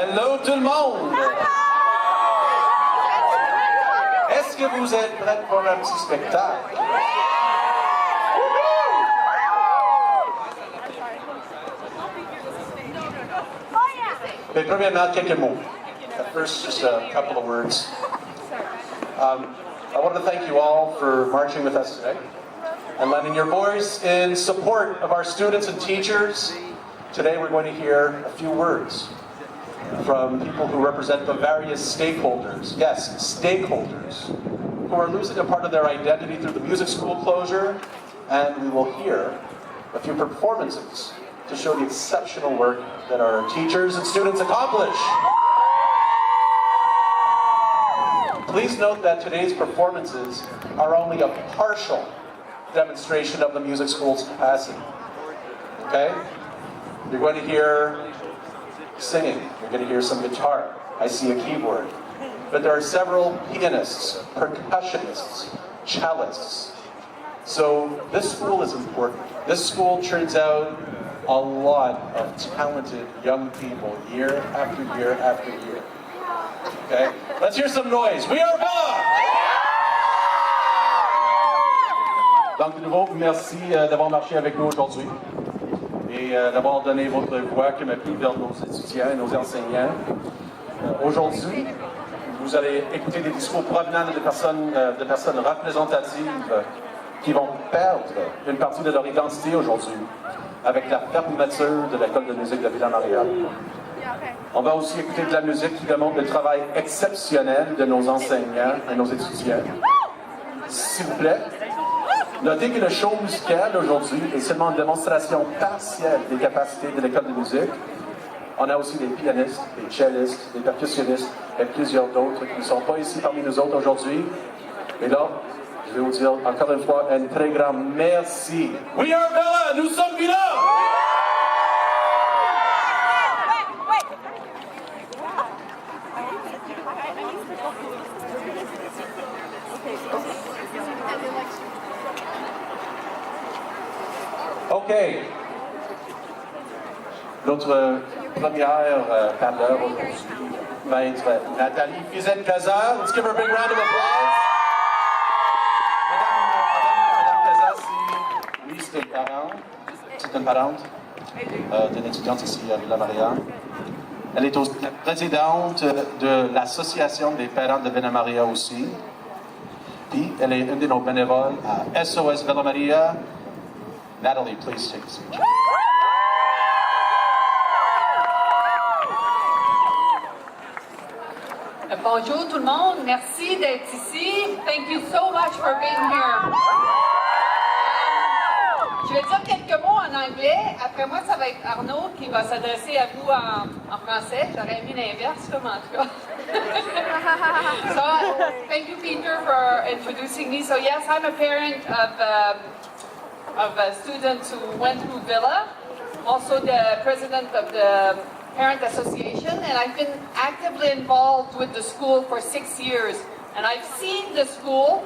Hello tout le monde! Est-ce que vous êtes prêts pour un petit spectacle? Mais premièrement, quelques mots. At first, just a couple of words. I want to thank you all for marching with us today and lending your voice in support of our students and teachers. Today we're going to hear a few words from people who represent the various stakeholders, yes, stakeholders, who are losing a part of their identity through the music school closure, and we will hear a few performances to show the exceptional work that our teachers and students accomplish. Please note that today's performances are only a partial demonstration of the music school's capacity. Okay? You're going to hear singing, you're going to hear some guitar, I see a keyboard. But there are several pianists, percussionists, cellists. So this school is important. This school turns out a lot of talented young people year after year after year. Okay? Let's hear some noise. We are Villa! Donc, de nouveau, merci d'avoir marché avec nous aujourd'hui et d'avoir donné votre voix qui m'a pris vers nos étudiants et nos enseignants. Aujourd'hui, vous allez écouter des discours provenant de personnes représentatives qui vont perdre une partie de leur identité aujourd'hui avec la fermeture de l'école de musique de Villa-Maria. On va aussi écouter de la musique qui démontre le travail exceptionnel de nos enseignants et nos étudiants. S'il vous plaît, notez que le show musical aujourd'hui est seulement une démonstration partielle des capacités de l'école de musique. On a aussi des pianistes, des cellistes, des percussionnistes et plusieurs d'autres qui ne sont pas ici parmi nous autres aujourd'hui. Et là, je vais vous dire encore une fois un très grand merci. We are Villa! Nous sommes Villa! OK. Notre première parleur aujourd'hui va être Nathalie Fizette-Cazard. Let's give her a big round of applause. Madame Cazard, oui, c'est une parente d'une étudiante ici à Villa-Maria. Elle est aussi la présidente de l'Association des parents de Villa-Maria aussi. Puis, elle est une de nos bénévoles à SOS Villa-Maria. Natalie, please take a seat. Bonjour tout le monde, merci d'être ici. Thank you so much for being here. Je vais dire quelques mots en anglais. Après moi, ça va être Arnaud qui va s'adresser à vous en français. J'aurais mis l'inverse, comme en tout cas. So, thank you, Peter, for introducing me. So, yes, I'm a parent of students who went through Villa, also the president of the Parent Association, and I've been actively involved with the school for 6 years. And I've seen the school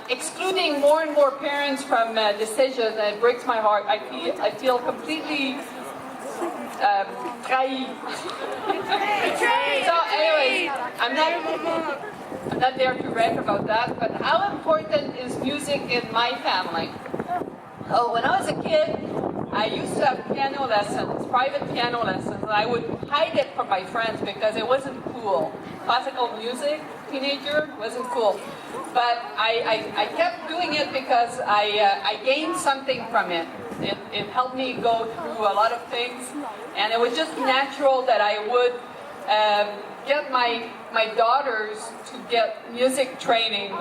excluding more and more parents from decisions, and it breaks my heart. I feel completely trahi. So anyways, I'm not there to rant about that, but how important is music in my family? Oh, when I was a kid, I used to have piano lessons, private piano lessons, and I would hide it from my friends because it wasn't cool. Classical music, teenager, wasn't cool. But I kept doing it because I gained something from it. It helped me go through a lot of things, and it was just natural that I would get my daughters to get music training.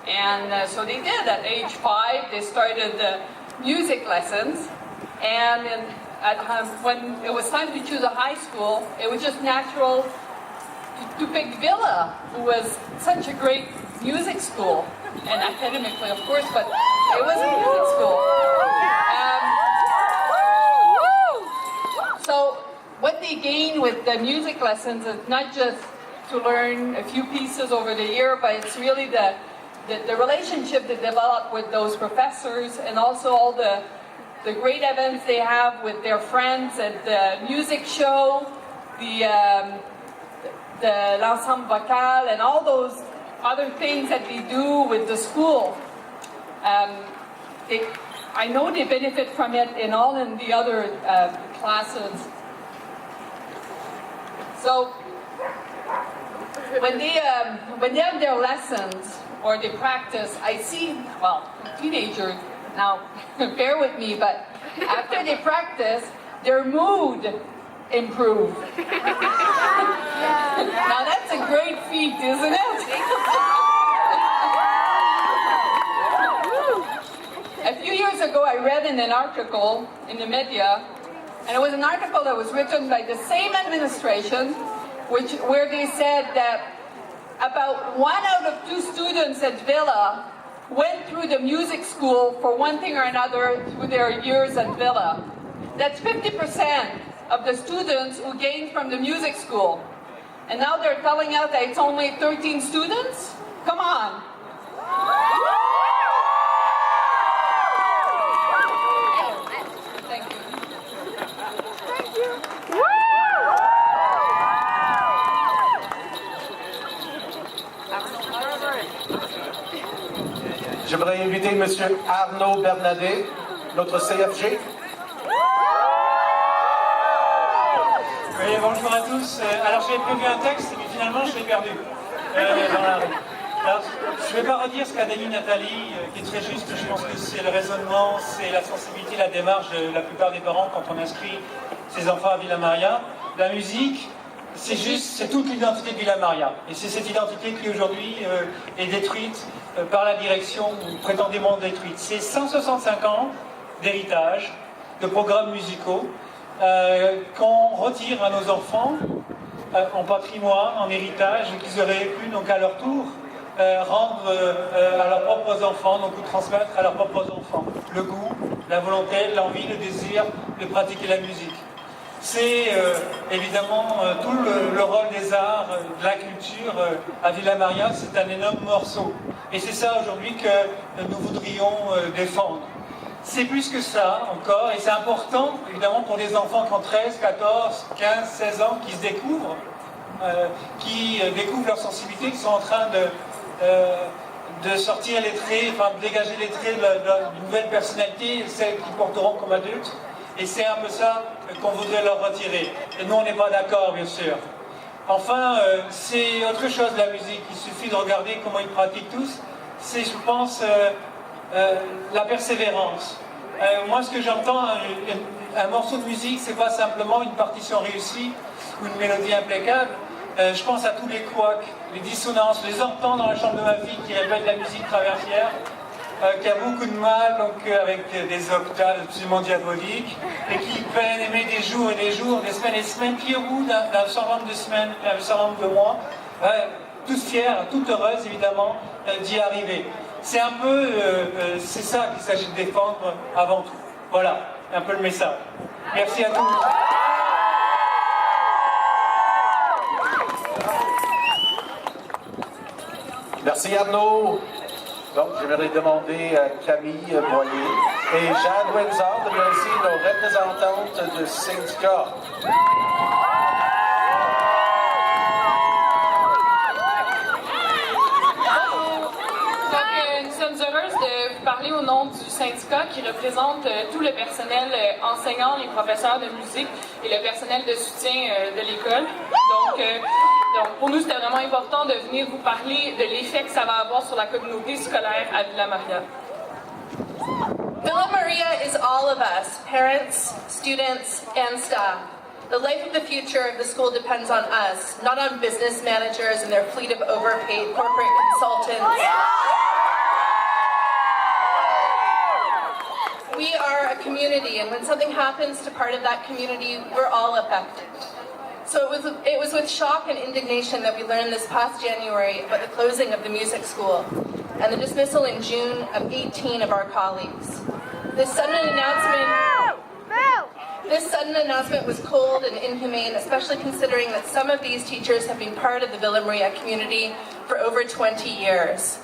And so they did. At age 5, they started the music lessons. And when it was time to choose a high school, it was just natural to pick Villa, who was such a great music school, and academically, of course, but it was a music school. So what they gain with the music lessons is not just to learn a few pieces over the year, but it's really the relationship they develop with those professors, and also all the great events they have with their friends at the music show, l'ensemble vocal and all those other things that they do with the school. I know they benefit from it in all in the other classes. So when they have their lessons or they practice, I see, well, teenagers now, bear with me, but after they practice, their mood improves. Now that's a great feat, isn't it? A few years ago, I read in an article in the media, and it was an article that was written by the same administration, where they said that about 1 out of 2 students at Villa went through the music school for one thing or another through their years at Villa. That's 50% of the students who gained from the music school. And now they're telling us that it's only 13 students? Come on. Thank you. Thank you. J'aimerais inviter M. Arnaud Bernadet, notre CFG. Oui, bonjour à tous. Alors j'avais prévu un texte, mais finalement je l'ai perdu dans la rue. Alors, je ne vais pas redire ce qu'a dit Nathalie, qui est très juste. Je pense que c'est le raisonnement, c'est la sensibilité, la démarche de la plupart des parents quand on inscrit ses enfants à Villa Maria. La musique, c'est juste, c'est toute l'identité de Villa Maria. Et c'est cette identité qui aujourd'hui est détruite par la direction, ou prétendument détruite. C'est 165 ans d'héritage, de programmes musicaux, qu'on retire à nos enfants en patrimoine, en héritage, et qu'ils auraient pu donc à leur tour rendre à leurs propres enfants, donc ou transmettre à leurs propres enfants le goût, la volonté, l'envie, le désir de pratiquer la musique. C'est évidemment tout le rôle des arts, de la culture à Villa Maria, c'est un énorme morceau. Et c'est ça aujourd'hui que nous voudrions défendre. C'est plus que ça encore, et c'est important évidemment pour des enfants qui ont 13, 14, 15, 16 ans, qui se découvrent, qui découvrent leur sensibilité, qui sont en train de sortir les traits, enfin de dégager les traits d'une nouvelle personnalité, celles qu'ils porteront comme adultes. Et c'est un peu ça qu'on voudrait leur retirer. Et nous, on n'est pas d'accord, bien sûr. Enfin, c'est autre chose la musique. Il suffit de regarder comment ils pratiquent tous. C'est, je pense, la persévérance. Moi, ce que j'entends, un morceau de musique, c'est pas simplement une partition réussie ou une mélodie impeccable. Je pense à tous les couacs, les dissonances, les entends dans la chambre de ma fille qui répète la musique traversière, qui a beaucoup de mal donc, avec des octaves absolument diaboliques, et qui peut aimer des jours et des jours, des semaines et des semaines, qui au bout d'un certain nombre de semaines, d'un certain nombre de mois, toute fière, toute heureuse évidemment d'y arriver. C'est un peu, c'est ça qu'il s'agit de défendre avant tout. Voilà, un peu le message. Merci à tous. Merci Arnaud. Donc, j'aimerais demander à Camille Boyer et Jeanne Windsor de venir ici, nos représentantes du syndicat. Nous sommes heureuses de vous parler au nom du syndicat qui représente tout le personnel enseignant, les professeurs de musique et le personnel de soutien de l'école. Donc, pour nous, c'était vraiment important de venir vous parler de l'effet que ça va avoir sur la communauté scolaire à Villa Maria. Villa Maria is all of us, parents, students, and staff. The life of the future of the school depends on us, not on business managers and their fleet of overpaid corporate consultants. We are a community, and when something happens to part of that community, we're all affected. So it was with shock and indignation that we learned this past January about the closing of the music school and the dismissal in June of 18 of our colleagues. This sudden announcement was cold and inhumane, especially considering that some of these teachers have been part of the Villa Maria community for over 20 years.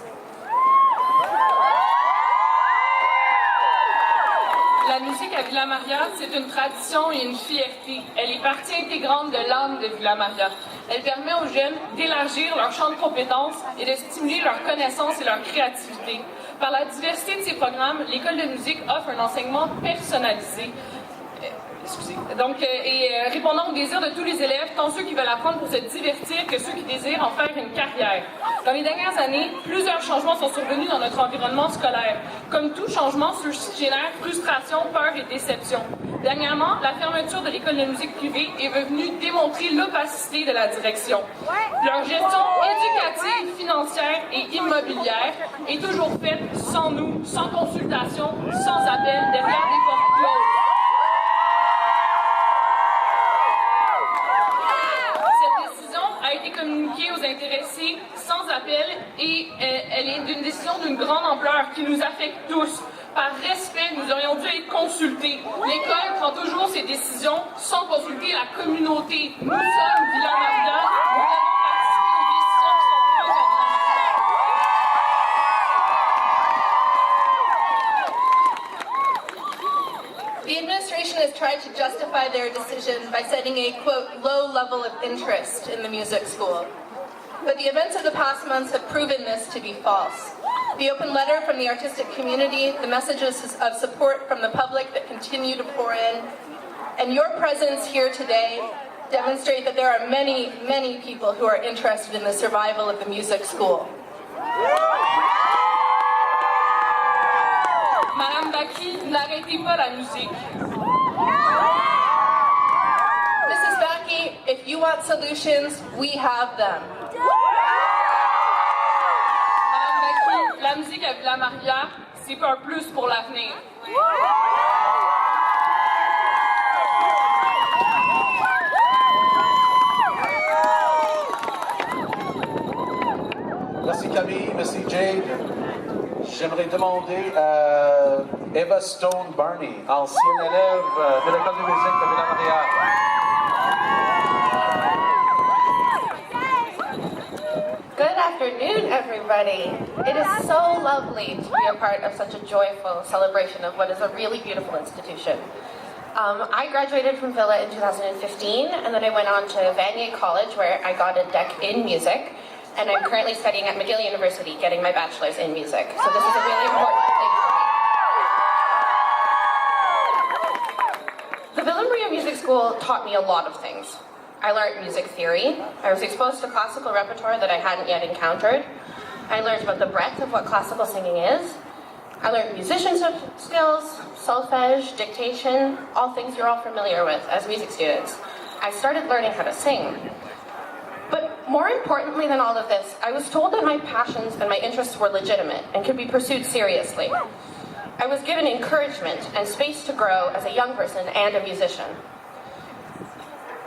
La musique à Villa-Maria, c'est une tradition et une fierté. Elle est partie intégrante de l'âme de Villa-Maria. Elle permet aux jeunes d'élargir leur champ de compétences et de stimuler leur connaissance et leur créativité. Par la diversité de ses programmes, l'école de musique offre un enseignement personnalisé. Répondant aux désirs de tous les élèves, tant ceux qui veulent apprendre pour se divertir que ceux qui désirent en faire une carrière. Dans les dernières années, plusieurs changements sont survenus dans notre environnement scolaire. Comme tout changement, génère frustration, peur et déception. Dernièrement, la fermeture de l'école de musique privée est venue démontrer l'opacité de la direction. Leur gestion éducative, financière et immobilière est toujours faite sans nous, sans consultation, sans appel, derrière des portes closes. A été communiquée aux intéressés sans appel et elle est d'une décision d'une grande ampleur qui nous affecte tous. Par respect, nous aurions dû être consultés. L'école prend toujours ses décisions sans consulter la communauté. Nous sommes Villa-Maria, nous devons participer aux décisions qui sont prises à Villa-Maria. The administration has tried to justify their decision by citing a, quote, low level of interest in the music school. But the events of the past months have proven this to be false. The open letter from the artistic community, the messages of support from the public that continue to pour in, and your presence here today demonstrate that there are many, many people who are interested in the survival of the music school. Madame Baki, n'arrêtez pas la musique. Mrs. Baki, if you want solutions, we have them. Madame Baki, la musique à Villa-Maria, c'est un plus pour l'avenir. Merci Camille, merci Jade. J'aimerais demander à Eva Stone Barney, ancienne élève de l'école de musique de Villa-Maria. Good afternoon, everybody. It is so lovely to be a part of such a joyful celebration of what is a really beautiful institution. I graduated from Villa in 2015, and then I went on to Vanier College, where I got a deck in music. And I'm currently studying at McGill University, getting my bachelor's in music. So this is a really important thing for me. The Villa-Maria Music School taught me a lot of things. I learned music theory. I was exposed to classical repertoire that I hadn't yet encountered. I learned about the breadth of what classical singing is. I learned musicianship skills, solfege, dictation, all things you're all familiar with as music students. I started learning how to sing. But more importantly than all of this, I was told that my passions and my interests were legitimate and could be pursued seriously. I was given encouragement and space to grow as a young person and a musician.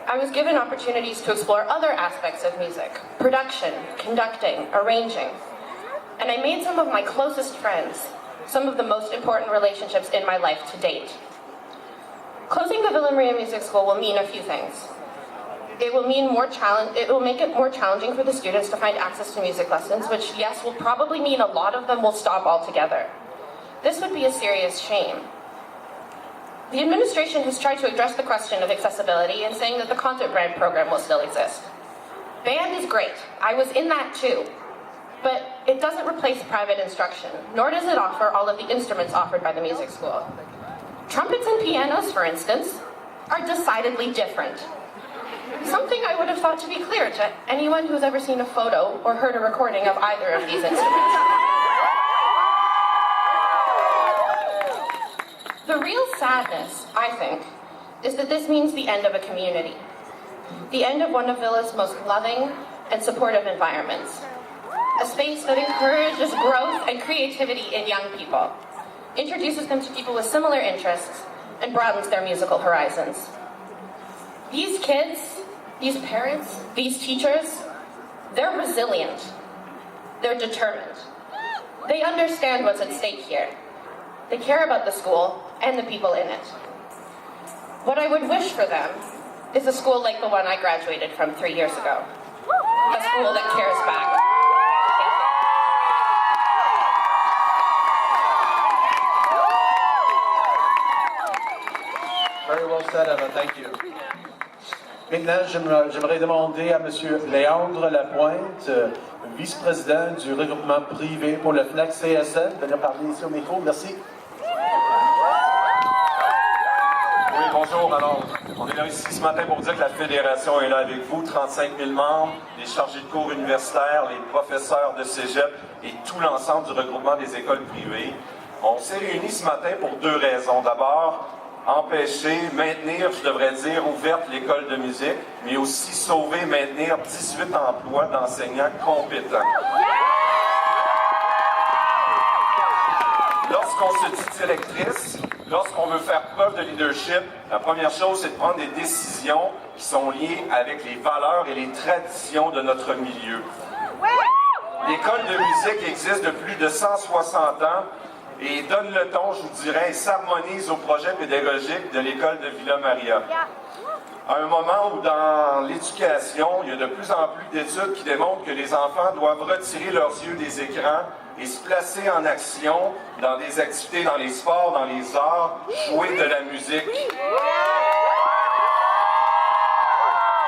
I was given opportunities to explore other aspects of music, production, conducting, arranging. And I made some of my closest friends, some of the most important relationships in my life to date. Closing the Villa-Maria Music School will mean a few things. It will make it more challenging for the students to find access to music lessons, which, yes, will probably mean a lot of them will stop altogether. This would be a serious shame. The administration has tried to address the question of accessibility in saying that the concert band program will still exist. Band is great. I was in that too. But it doesn't replace private instruction, nor does it offer all of the instruments offered by the music school. Trumpets and pianos, for instance, are decidedly different. Something I would have thought to be clear to anyone who's ever seen a photo or heard a recording of either of these instruments. The real sadness, I think, is that this means the end of a community. The end of one of Villa's most loving and supportive environments. A space that encourages growth and creativity in young people, introduces them to people with similar interests, and broadens their musical horizons. These kids, these parents, these teachers, they're resilient. They're determined. They understand what's at stake here. They care about the school and the people in it. What I would wish for them is a school like the one I graduated from 3 years ago. A school that cares back. Very well said, Eva. Thank you. Maintenant, j'aimerais demander à M. Léandre Lapointe, vice-président du regroupement privé pour le FNAC CSN, de venir parler ici au micro. Merci. Oui, bonjour. Alors, on est là ici ce matin pour dire que la Fédération est là avec vous. 35 000 membres, les chargés de cours universitaires, les professeurs de cégep et tout l'ensemble du regroupement des écoles privées. On s'est réunis ce matin pour deux raisons. D'abord, maintenir, je devrais dire, ouverte l'école de musique, mais aussi sauver, maintenir 18 emplois d'enseignants compétents. Lorsqu'on se dit directrice, lorsqu'on veut faire preuve de leadership, la première chose, c'est de prendre des décisions qui sont liées avec les valeurs et les traditions de notre milieu. L'école de musique existe depuis plus de 160 ans et donne le ton, je vous dirais, et s'harmonise au projet pédagogique de l'école de Villa Maria. À un moment où dans l'éducation, il y a de plus en plus d'études qui démontrent que les enfants doivent retirer leurs yeux des écrans et se placer en action dans des activités, dans les sports, dans les arts, jouer de la musique.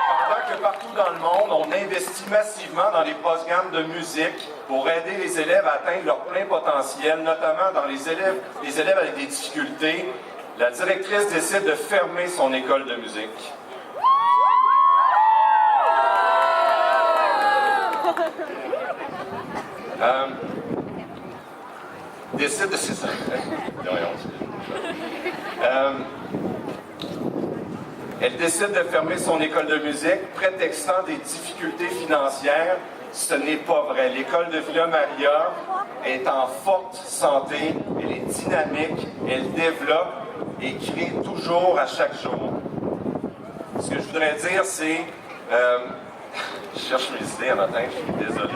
Pendant que partout dans le monde, on investit massivement dans les programmes de musique pour aider les élèves à atteindre leur plein potentiel, notamment dans les élèves avec des difficultés, la directrice décide de fermer son école de musique. Décide de c'est ça. Elle décide de fermer son école de musique, prétextant des difficultés financières. Ce n'est pas vrai. L'école de Villa Maria est en forte santé, elle est dynamique, elle développe et crée toujours à chaque jour. Ce que je voudrais dire, c'est... je cherche mes idées en matin, je suis désolé.